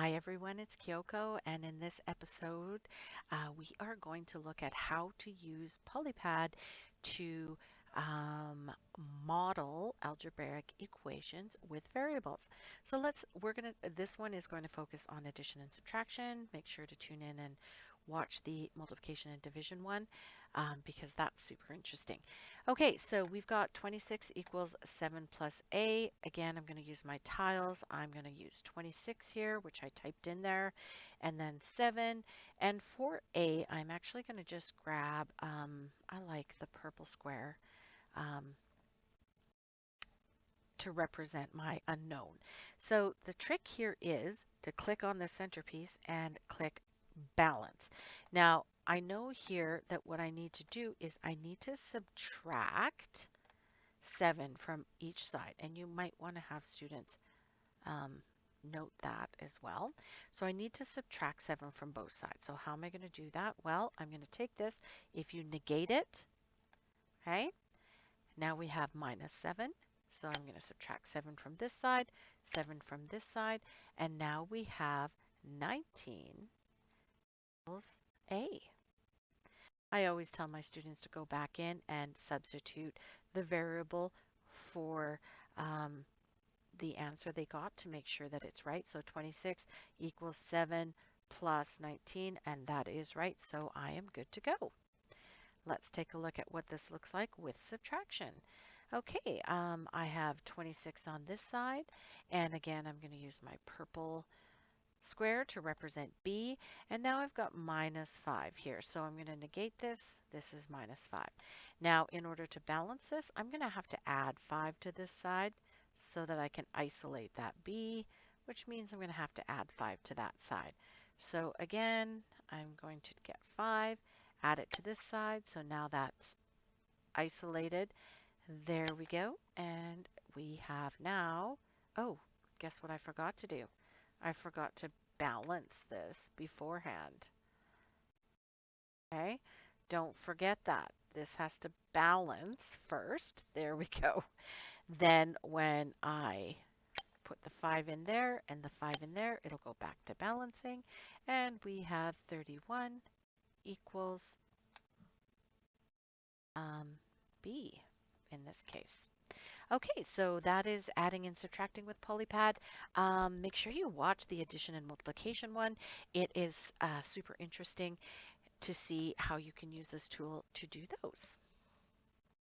Hi everyone, it's Kyoko, and in this episode, we are going to look at how to use Polypad to um, model algebraic equations with variables. So this one is going to focus on addition and subtraction. Make sure to tune in and watch the multiplication and division one because that's super interesting. Okay, so we've got 26 equals 7 plus a. Again, I'm going to use my tiles. I'm going to use 26 here, which I typed in there, and then 7. And for a, I'm actually going to just grab, I like the purple square um, to represent my unknown. So the trick here is to click on the centerpiece and click balance. Now, I know here that what I need to do is I need to subtract 7 from each side. And you might want to have students um, note that as well. So I need to subtract 7 from both sides. So how am I going to do that? Well, I'm going to take this. If you negate it, okay, now we have minus 7. So I'm going to subtract 7 from this side, 7 from this side, and now we have 19 equals A. I always tell my students to go back in and substitute the variable for the answer they got to make sure that it's right. So 26 equals 7 plus 19, and that is right. So I am good to go. Let's take a look at what this looks like with subtraction. Okay, I have 26 on this side, and again, I'm going to use my purple square to represent b, and now I've got minus 5 here. So I'm going to negate this. This is minus 5. Now, in order to balance this, I'm going to have to add 5 to this side so that I can isolate that b, which means I'm going to have to add 5 to that side. So again, I'm going to get 5, add it to this side, so now that's isolated. There we go, and we have now, oh, guess what I forgot to do? I forgot to balance this beforehand. Okay, don't forget that. This has to balance first. There we go. Then when I put the 5 in there and the 5 in there, it'll go back to balancing. And we have 31 equals B in this case. Okay, so that is adding and subtracting with Polypad. Make sure you watch the addition and multiplication one. It is super interesting to see how you can use this tool to do those.